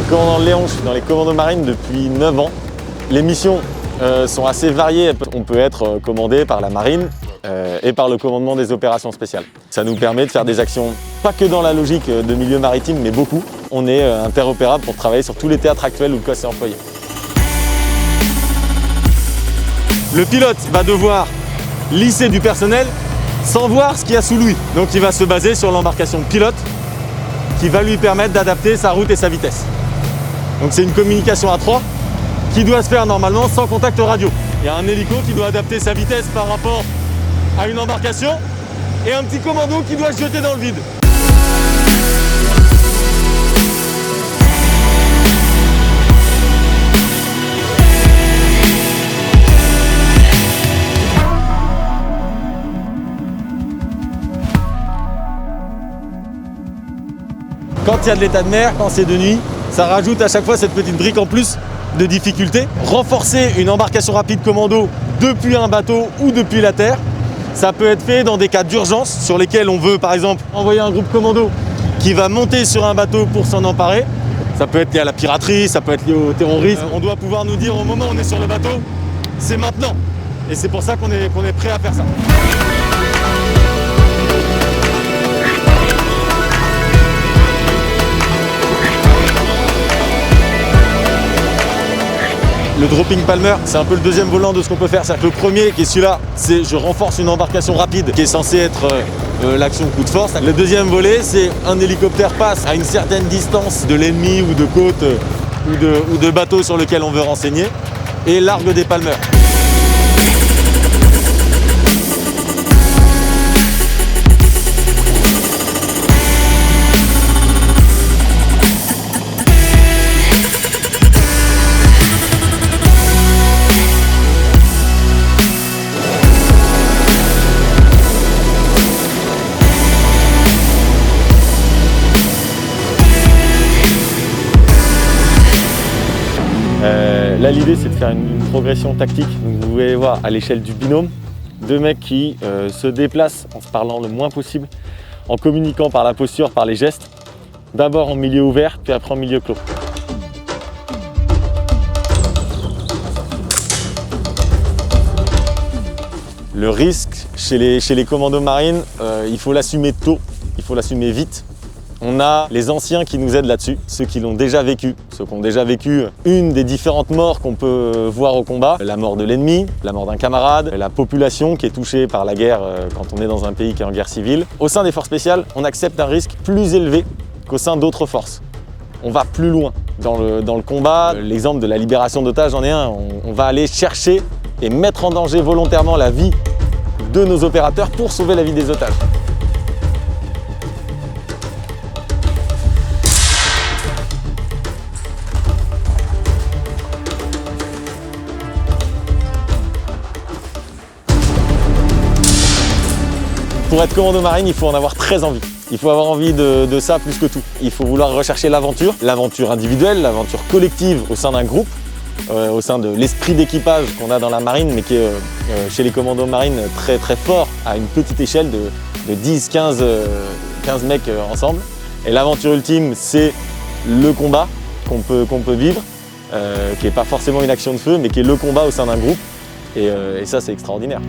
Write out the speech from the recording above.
le commandant Léon, je suis dans les commandos marines depuis 9 ans. Les missions sont assez variées. On peut être commandé par la marine et par le commandement des opérations spéciales. Ça nous permet de faire des actions, pas que dans la logique de milieu maritime, mais beaucoup. On est interopérable pour travailler sur tous les théâtres actuels où le COS est employé. Le pilote va devoir lisser du personnel sans voir ce qu'il y a sous lui. Donc il va se baser sur l'embarcation pilote qui va lui permettre d'adapter sa route et sa vitesse. Donc c'est une communication à 3 qui doit se faire normalement sans contact radio. Il y a un hélico qui doit adapter sa vitesse par rapport à une embarcation et un petit commando qui doit se jeter dans le vide. Quand il y a de l'état de mer, quand c'est de nuit, ça rajoute à chaque fois cette petite brique en plus de difficulté. Renforcer une embarcation rapide commando depuis un bateau ou depuis la terre, ça peut être fait dans des cas d'urgence sur lesquels on veut par exemple envoyer un groupe commando qui va monter sur un bateau pour s'en emparer. Ça peut être lié à la piraterie, ça peut être lié au terrorisme. On doit pouvoir nous dire au moment où on est sur le bateau, c'est maintenant. Et c'est pour ça qu'on est prêt à faire ça. Le dropping palmer, c'est un peu le deuxième volant de ce qu'on peut faire. C'est-à-dire que le premier, qui est celui-là, c'est je renforce une embarcation rapide qui est censée être l'action coup de force. Le deuxième volet, c'est un hélicoptère passe à une certaine distance de l'ennemi ou de côte ou de bateau sur lequel on veut renseigner et largue des palmers. Là, l'idée, c'est de faire une progression tactique. Donc, vous pouvez voir à l'échelle du binôme, deux mecs qui se déplacent en se parlant le moins possible, en communiquant par la posture, par les gestes, d'abord en milieu ouvert, puis après en milieu clos. Le risque chez les commandos marines, il faut l'assumer tôt, il faut l'assumer vite. On a les anciens qui nous aident là-dessus, ceux qui l'ont déjà vécu, ceux qui ont déjà vécu une des différentes morts qu'on peut voir au combat, la mort de l'ennemi, la mort d'un camarade, la population qui est touchée par la guerre quand on est dans un pays qui est en guerre civile. Au sein des forces spéciales, on accepte un risque plus élevé qu'au sein d'autres forces. On va plus loin dans le combat. L'exemple de la libération d'otages en est un. On va aller chercher et mettre en danger volontairement la vie de nos opérateurs pour sauver la vie des otages. Pour être commando marine, il faut en avoir très envie. Il faut avoir envie de ça plus que tout. Il faut vouloir rechercher l'aventure individuelle, l'aventure collective au sein d'un groupe, au sein de l'esprit d'équipage qu'on a dans la marine, mais qui est chez les commandos marines très très fort à une petite échelle de 10, 15 mecs ensemble. Et l'aventure ultime, c'est le combat qu'on peut vivre, qui n'est pas forcément une action de feu, mais qui est le combat au sein d'un groupe. Et ça, c'est extraordinaire.